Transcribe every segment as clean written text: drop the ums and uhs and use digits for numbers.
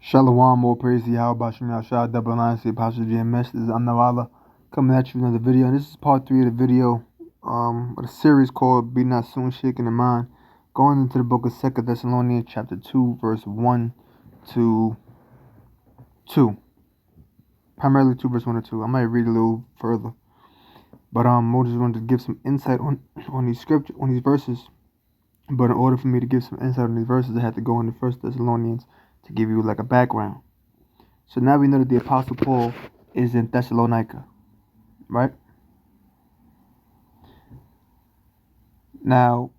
Shalom, more praise to Yahweh Bashim Yahshua, double line, say Pastor GMS. This is Amnawala coming at you with another video. And this is part 3 of the video of a series called Be Not Soon Shaken in Mind, going into the book of 2 Thessalonians chapter 2, verse 1 to 2. Primarily 2 verse 1 to 2. I might read a little further. But I just wanted to give some insight on these scriptures, on these verses. But in order for me to give some insight on these verses, I had to go into 1 Thessalonians to give you like a background. So now we know that the Apostle Paul is in Thessalonica, right? Now,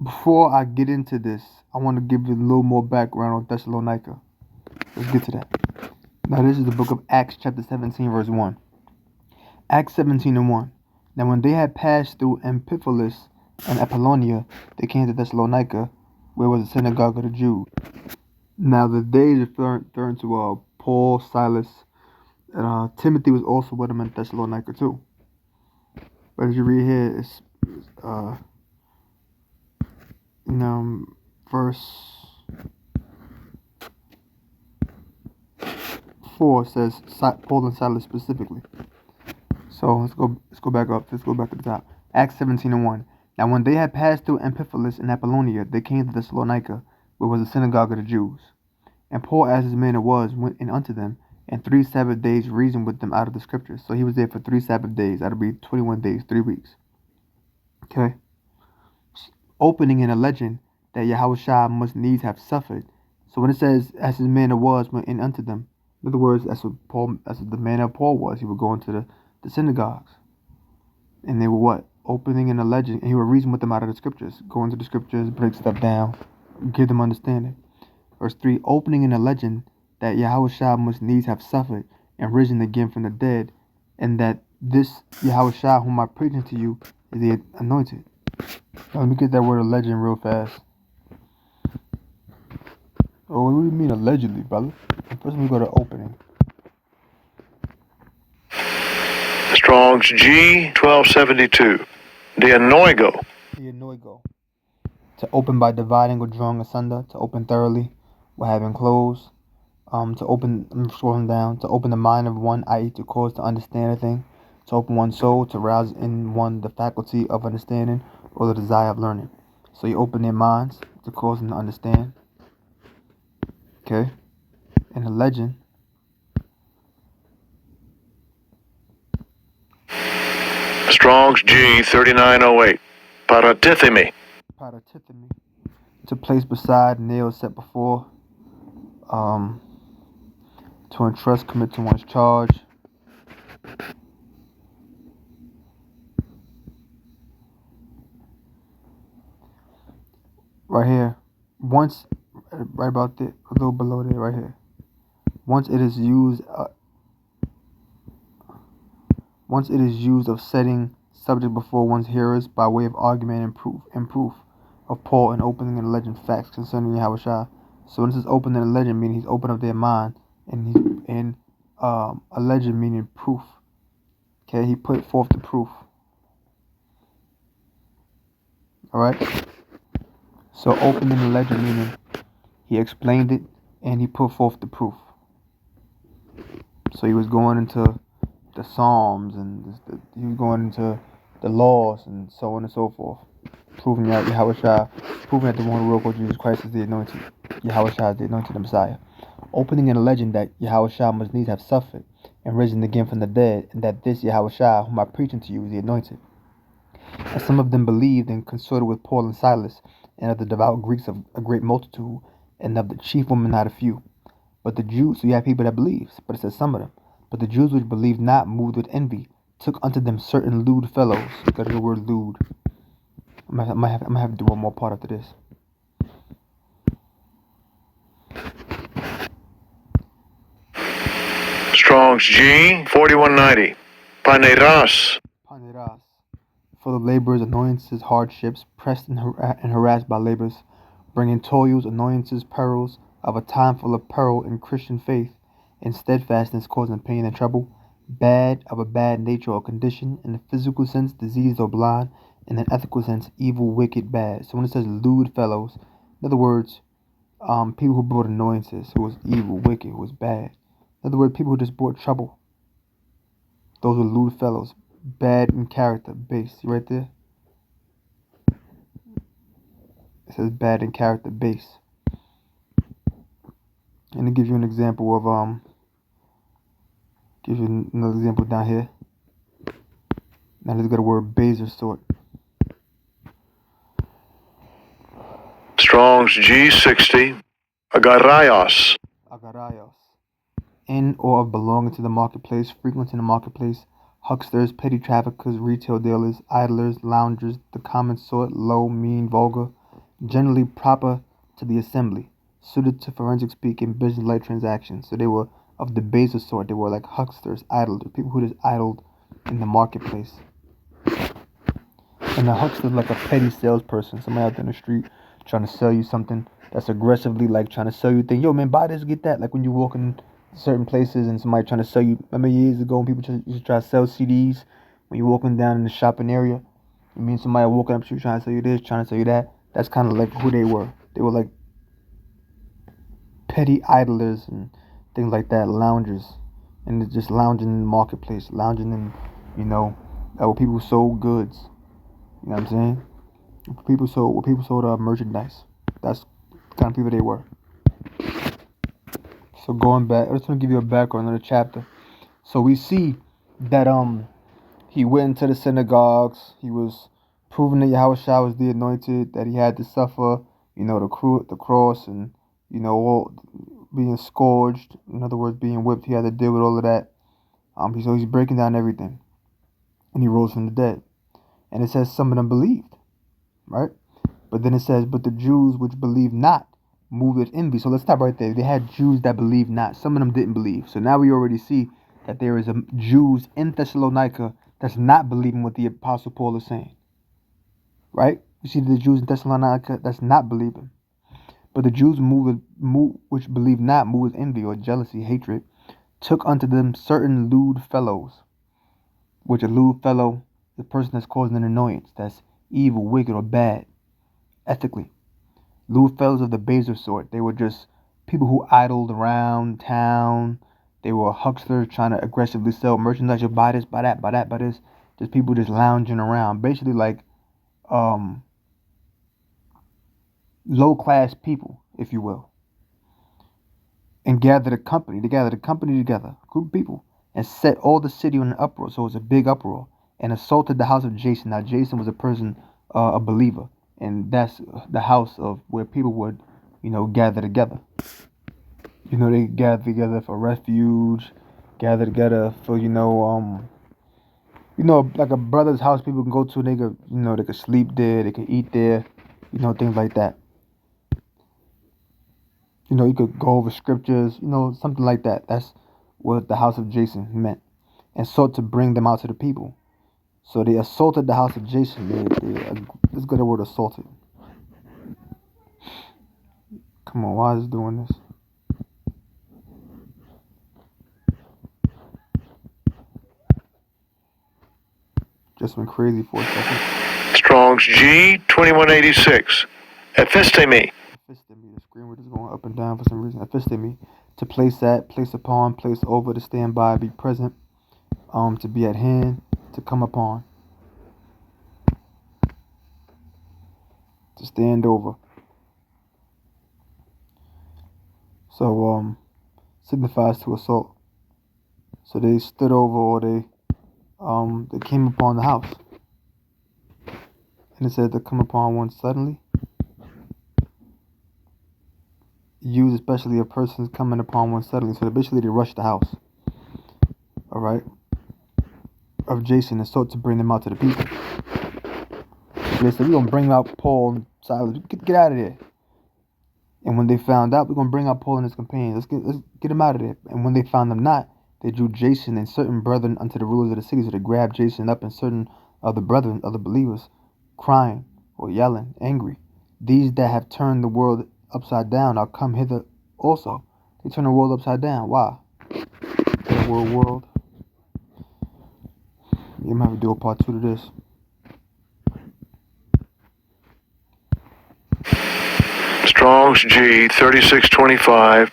before I get into this, I want to give you a little more background on Thessalonica. Let's get to that. Now, this is the book of Acts chapter 17, verse 1. Acts 17 and 1. Now, when they had passed through Amphipolis and Apollonia, they came to Thessalonica, where was the synagogue of the Jews. Now, the days referring to Paul, Silas, and Timothy was also with them in Thessalonica too. But as you read here, it's verse 4 says Paul and Silas specifically. So let's go back up. Let's go back to the top. Acts 17 and 1. Now when they had passed through Amphipolis and Apollonia, they came to Thessalonica, where was the synagogue of the Jews. And Paul, as his manner was, went in unto them, and 3 Sabbath days reasoned with them out of the scriptures. So he was there for 3 Sabbath days. That'll be 21 days, 3 weeks. Okay. Opening and alleging that Yahushua must needs have suffered. So when it says, as his manner was, went in unto them, in other words, that's what the manner of Paul was. He would go into the synagogues. And they were what? Opening and alleging. And he would reason with them out of the scriptures. Go into the scriptures, break stuff down, give them understanding. Verse 3, opening and alleging that Yahushua must needs have suffered and risen again from the dead, and that this Yahushua whom I preach unto you is the anointed. Now, let me get that word alleging real fast. Oh, what do you mean allegedly, brother? First we go to opening. Strong's G 1272. The anoigo. The anoigo. To open by dividing or drawing asunder. To open thoroughly or having closed. To open, I'm scrolling down. To open the mind of one, i.e. to cause to understand a thing. To open one's soul, to rouse in one the faculty of understanding or the desire of learning. So you open their minds to cause them to understand. Okay? And the legend. Strong's G 3908. Paratithemi. Paratithemi. To place beside, nails set before. To entrust, commit to one's charge. Right here. Once, right about there, a little below there, right here. Once it is used of setting subject before one's hearers by way of argument and proof of Paul and opening and alleging facts concerning Yahushua. So when it says open and alleging, meaning he's opened up their mind, and alleging meaning proof. Okay, he put forth the proof. Alright? So open and alleging meaning he explained it and he put forth the proof. So he was going into the Psalms and he was going into the laws and so on and so forth, proving that Yahushua, proving that the one who wrote called Jesus Christ is the anointed. Yahushua is the anointed Messiah. Opening and alleging that Yahushua must needs have suffered and risen again from the dead, and that this Yahushua whom I preach unto you is the anointed. And some of them believed and consorted with Paul and Silas, and of the devout Greeks of a great multitude, and of the chief women not a few. But the Jews, so you have people that believe, but it says some of them. But the Jews which believed not, moved with envy, took unto them certain lewd fellows. Got the word lewd. I'm gonna have to do one more part after this. Strong's G 4190. Paneras. Paneras. Full of labors, annoyances, hardships, pressed and harassed by labors, bringing toils, annoyances, perils, of a time full of peril in Christian faith, in steadfastness causing pain and trouble, bad of a bad nature or condition, in the physical sense, diseased or blind, in an ethical sense, evil, wicked, bad. So when it says lewd fellows, in other words, people who brought annoyances, who was evil, wicked, who was bad. In other words, people who just brought trouble. Those were lewd fellows, bad in character, base. See right there? It says bad in character, base. And it gives you an example of gives you another example down here. Now let's go to word baser sort. Strong's G60. Agarrayos. Agarrayos. In or of belonging to the marketplace, frequenting the marketplace, hucksters, petty traffickers, retail dealers, idlers, loungers, the common sort, low, mean, vulgar, generally proper to the assembly, suited to forensic speaking, business-like transactions. So they were of the baser sort. They were like hucksters, idlers, people who just idled in the marketplace. And a huckster is like a petty salesperson, somebody out there in the street trying to sell you something that's aggressively like trying to sell you things. Yo, man, buy this, get that. Like when you walk in certain places and somebody trying to sell you. Remember years ago when people used to try to sell CDs when you're walking down in the shopping area? You mean somebody walking up to you trying to sell you this, trying to sell you that? That's kind of like who they were. They were like petty idlers and things like that, loungers. And they're just lounging in the marketplace, lounging in, where people sold goods. You know what I'm saying? Where people sold merchandise. That's the kind of people they were. So going back, I just want to give you a background on the chapter. So we see that he went into the synagogues. He was proving that Yahushua was the anointed, that he had to suffer, the cross, and all being scourged. In other words, being whipped. He had to deal with all of that. So he's breaking down everything, and he rose from the dead. And it says some of them believed, right? But then it says, but the Jews which believed not moved with envy. So let's stop right there. They had Jews that believed not. Some of them didn't believe. So now we already see that there is a Jews in Thessalonica that's not believing what the Apostle Paul is saying. Right? You see the Jews in Thessalonica that's not believing. But the Jews which believed not moved with envy or jealousy, hatred, took unto them certain lewd fellows. Which a lewd fellow, the person that's causing an annoyance, that's evil, wicked, or bad, ethically. Lewd fellows of the baser sort. They were just people who idled around town. They were hucksters trying to aggressively sell merchandise. You buy this, buy that, buy that, buy this. Just people just lounging around. Basically like low class people, if you will. And gathered a company. They gathered a company together, a group of people, and set all the city in an uproar. So it was a big uproar. And assaulted the house of Jason. Now Jason was a person, a believer. And that's the house of where people would, gather together. They gather together for refuge, gather together for, like a brother's house people can go to. They could, they could sleep there, they could eat there, things like that. You could go over scriptures, something like that. That's what the house of Jason meant. And sought to bring them out to the people. So they assaulted the house of Jason. Let's go to the word assaulted. Come on, why is it doing this? Just went crazy for a second. Strong's G2186. Ephistemi. Ephistemi. The screen was just going up and down for some reason. Ephistemi. To place at, place upon, place over, to stand by, be present, to be at hand, to come upon. To stand over. So signifies to assault. So they stood over, or they came upon the house. And it said to come upon one suddenly. Used especially a person's coming upon one suddenly. So basically they rushed the house. Alright? Of Jason and sought to bring them out to the people. So they said, we're going to bring out Paul and Silas. Get out of there. And when they found out, we're going to bring out Paul and his companions. Let's get them out of there. And when they found them not, they drew Jason and certain brethren unto the rulers of the city. So they grabbed Jason up and certain of the brethren, other believers, crying or yelling, angry. These that have turned the world upside down are come hither also. They turn the world upside down. Why? The world. You might have to do a part 2 to this. Strong's G 3625.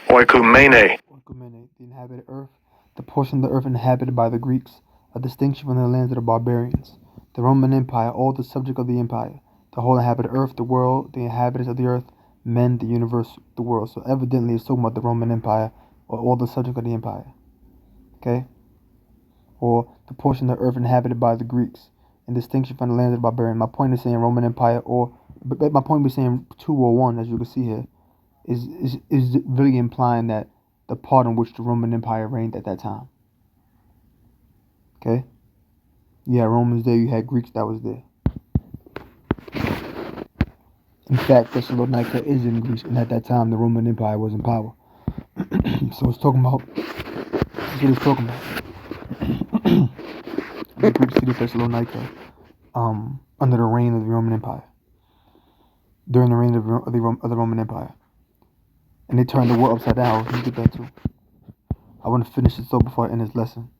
Oikumene. Oikumene, the inhabited earth, the portion of the earth inhabited by the Greeks, a distinction from the lands of the barbarians. The Roman Empire, all the subject of the empire, the whole inhabited earth, the world, the inhabitants of the earth, men, the universe, the world. So evidently it's talking about the Roman Empire, or all the subject of the empire. Okay? Or the portion of the earth inhabited by the Greeks, in distinction from the lands of the barbarians. My point is saying Roman Empire, but my point is saying 2 or 1, as you can see here, is really implying that the part in which the Roman Empire reigned at that time. Okay? You had Romans there, you had Greeks that was there. In fact, Thessalonica is in Greece, and at that time the Roman Empire was in power. So it's talking about, that's what it's talking about. The Greek city of Thessalonica, under the reign of the Roman Empire. During the reign of the Roman Empire. And they turned the world upside down. Let me get that too. I want to finish this though before I end this lesson,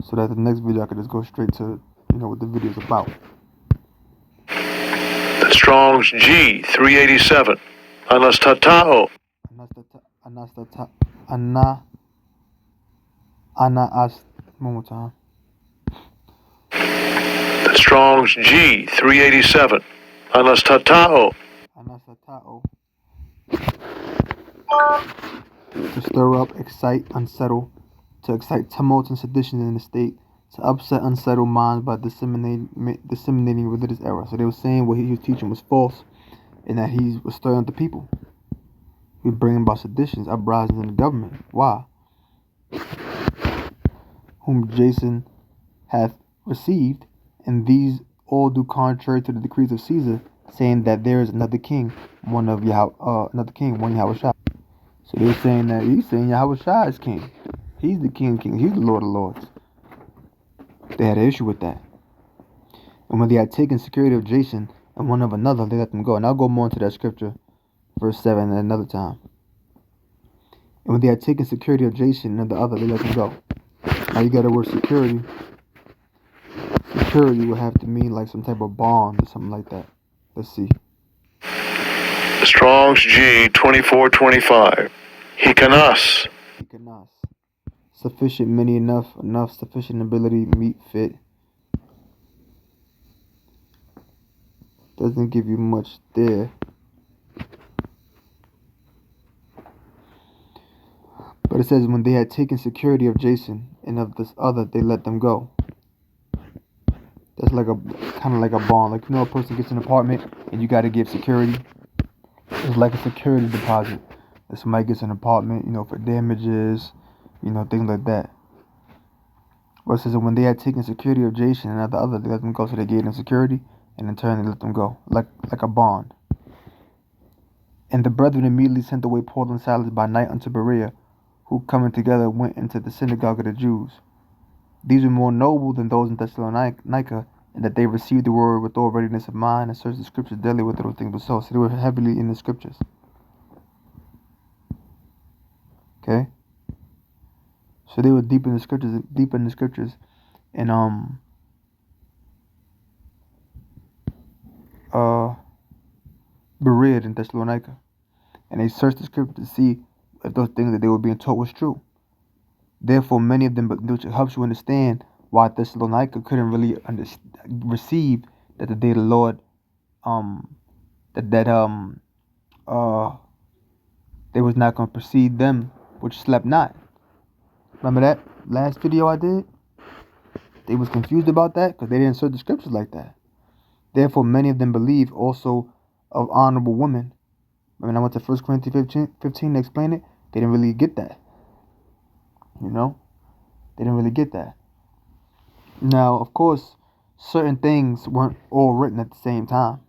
so that the next video I could just go straight to, what the video is about. The Strong's G 387. Anastatao. One more time. The Strong's G 387. Anastatao. To stir up, excite, unsettle, to excite tumult and sedition in the state, to upset unsettled minds by disseminating religious error. So they were saying what he was teaching was false, and that he was stirring up the people. He was bringing about seditions, uprisings in the government. Why? Whom Jason hath received, and these all do contrary to the decrees of Caesar, saying that there is another king, one Yahushua. So they're saying that he's saying Yahushua is king. He's the king of kings. He's the Lord of lords. They had an issue with that. And when they had taken security of Jason and one of another, they let them go. And I'll go more into that scripture, verse 7, at another time. And when they had taken security of Jason and the other, they let them go. Now you got the word security. Security would have to mean like some type of bond or something like that. Let's see. The Strong's G 2425. Hikanas. Sufficient, many, enough, sufficient ability, meet, fit. Doesn't give you much there. But it says when they had taken security of Jason and of this other, they let them go. That's like kind of like a bond. Like, a person gets an apartment and you got to give security. It's like a security deposit. If somebody gets an apartment, for damages, things like that. But it says that when they had taken security of Jason and of the other, they let them go. So they gave them security, and in turn they let them go, like a bond. And the brethren immediately sent away Paul and Silas by night unto Berea, who coming together went into the synagogue of the Jews. These were more noble than those in Thessalonica, in that they received the word with all readiness of mind and searched the scriptures daily whether those things were so. So they were heavily in the scriptures. Okay? So they were deep in the scriptures, and Berea in Thessalonica. And they searched the scripture to see if those things that they were being taught was true. Therefore, many of them, which helps you understand why Thessalonica couldn't really receive that the day of the Lord, they was not going to precede them which slept not. Remember that last video I did? They was confused about that because they didn't search the scriptures like that. Therefore, many of them believe also of honorable women. When I went to 1 Corinthians 15 to explain it, they didn't really get that. They didn't really get that. Now, of course, certain things weren't all written at the same time.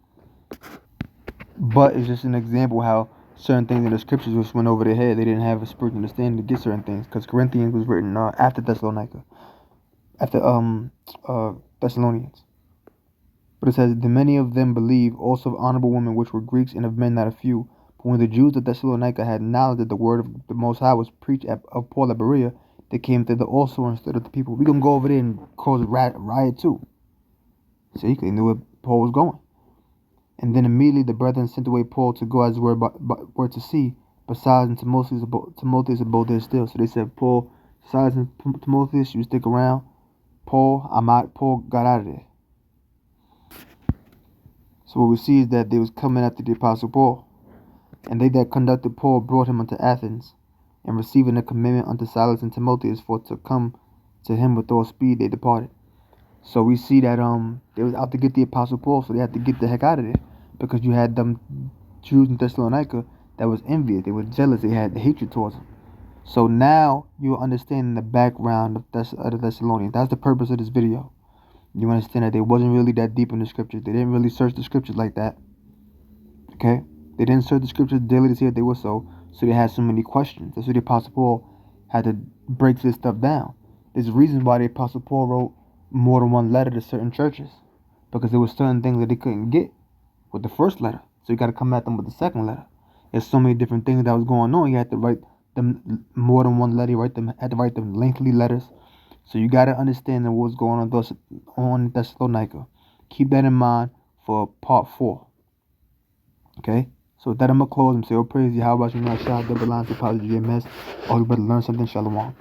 But it's just an example how certain things in the scriptures just went over their head. They didn't have a spiritual understanding to get certain things. Because Corinthians was written after Thessalonica. After Thessalonians. But it says, the many of them believe also of honorable women which were Greeks and of men not a few. But when the Jews of Thessalonica had knowledge that the word of the Most High was preached of Paul at Berea, they came thither also and stood up the people. We're going to go over there and cause a riot too. See, they knew where Paul was going. And then immediately the brethren sent away Paul to go as were to see, but Silas and Timotheus abode there still. So they said, Paul, Silas and Timotheus, you stick around. Paul, I'm out. Paul got out of there. So what we see is that they was coming after the apostle Paul. And they that conducted Paul brought him unto Athens, and receiving a commandment unto Silas and Timotheus for to come to him with all speed, they departed. So we see that they was out to get the apostle Paul, so they had to get the heck out of there, because you had them Jews in Thessalonica that was envious, they were jealous, they had hatred towards him. So now you understand the background of the Thessalonians. That's the purpose of this video. You understand that they wasn't really that deep in the scriptures. They didn't really search the scriptures like that. Okay? They didn't search the scriptures daily to see if they were so they had so many questions. That's why the Apostle Paul had to break this stuff down. There's reasons why the Apostle Paul wrote more than one letter to certain churches, because there were certain things that they couldn't get with the first letter. So you got to come at them with the second letter. There's so many different things that was going on. You had to write them more than one letter. Had to write them lengthy letters. So you got to understand what was going on in Thessalonica. Keep that in mind for part 4. Okay? So with that, I'm going to close and say, oh, praise you. How about you? Not shy, double lines, apology, GMS. All you better learn something. Shalom.